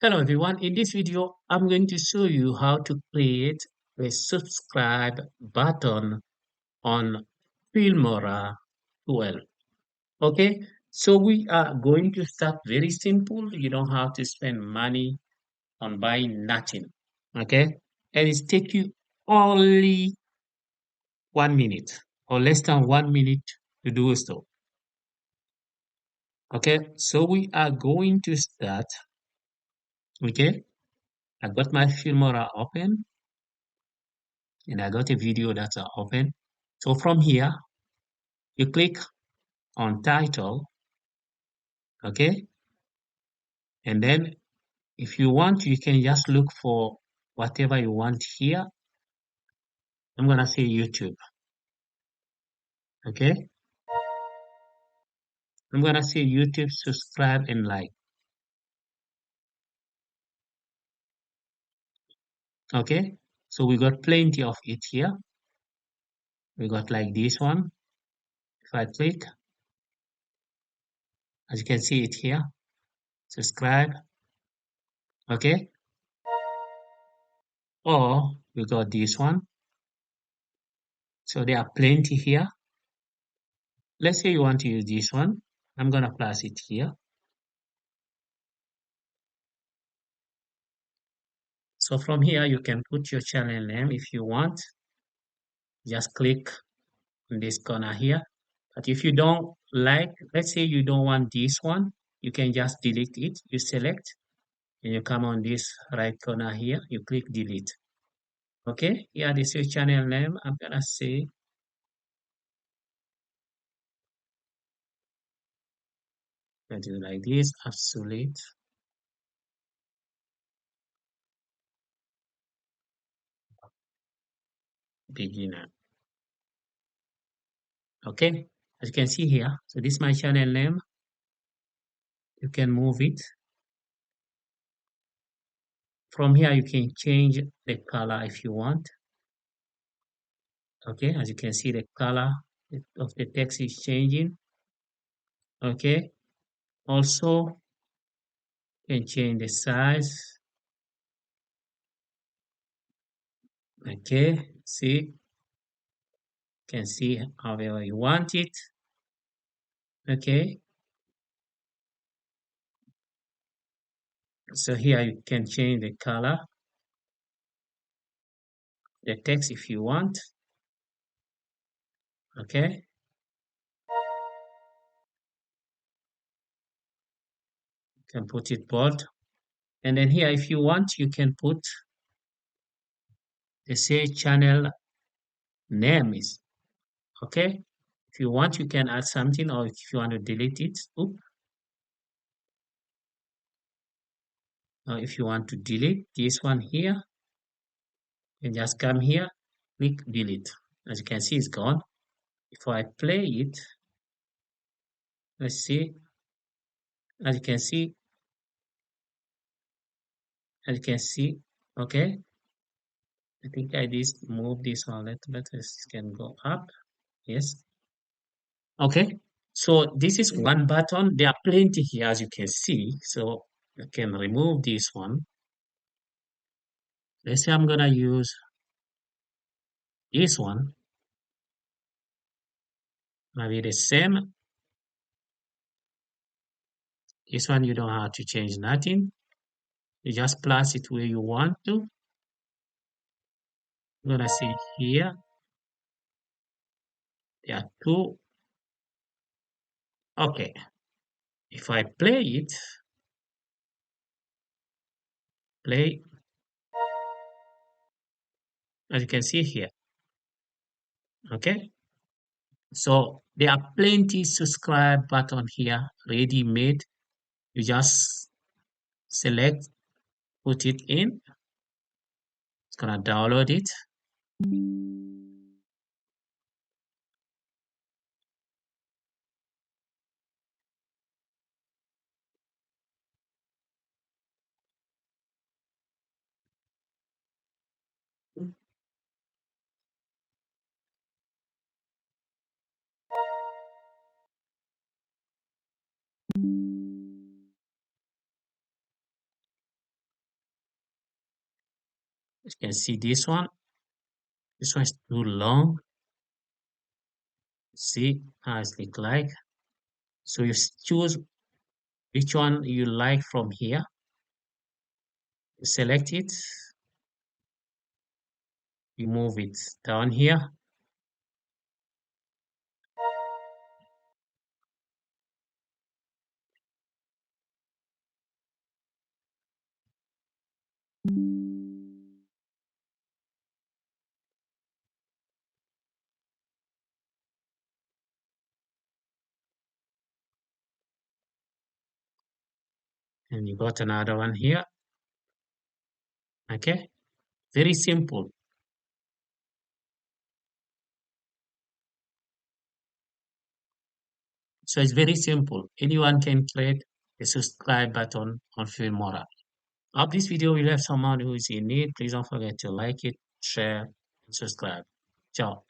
Hello everyone, in this video I'm going to show you how to create a subscribe button on Filmora 12. Okay, so we are going to start very simple. You don't have to spend money on buying nothing. Okay, and it's take you only 1 minute or less than 1 minute to do so. Okay, so we are going to start. Okay, I got my Filmora open and I got a video that's open. So from here, you click on title, okay? And then if you want, you can just look for whatever you want here. I'm gonna say YouTube, okay? I'm gonna say YouTube, subscribe and like, okay? So we got plenty of it here. We got like this one. If I click, as you can see it here, subscribe, okay? Or we got this one. So there are plenty here. Let's say you want to use this one. I'm gonna place it here. So from here, you can put your channel name if you want. Just click in this corner here. But if you don't like, let's say you don't want this one, you can just delete it. You select and you come on this right corner here, you click delete. Okay, here this is your channel name. I'm gonna say, I do like this, absolute beginner. Okay, as you can see here, so this is my channel name. You can move it. From here, you can change the color if you want. Okay, as you can see, the color of the text is changing. Okay, also you can change the size. Okay, see, you can see however you want it. Okay, so here you can change the color, the text if you want. Okay, you can put it bold. And then here, if you want, you can put the say channel name is. Okay, if you want, you can add something, or if you want to delete it, or if you want to delete this one here, and just come here, click delete. As you can see, it's gone. If I play it, let's see. As you can see, as you can see, okay. I think I just move this one a little bit. It can go up. Yes. Okay. So this is one button. There are plenty here, as you can see. So I can remove this one. Let's say I'm gonna use this one. Maybe the same. This one you don't have to change nothing. You just place it where you want to. I'm gonna say here. There are two. Okay. If I play it, play, as you can see here. Okay. So there are plenty subscribe button here ready made. You just select, put it in. It's gonna download it. You can see this one. This one is too long. See how it look like. So you choose which one you like from here. You select it. You move it down here. And you got another one here. Okay. Very simple. So it's very simple. Anyone can click the subscribe button on Filmora. Hope this video will help someone who is in need. Please don't forget to like it, share, and subscribe. Ciao.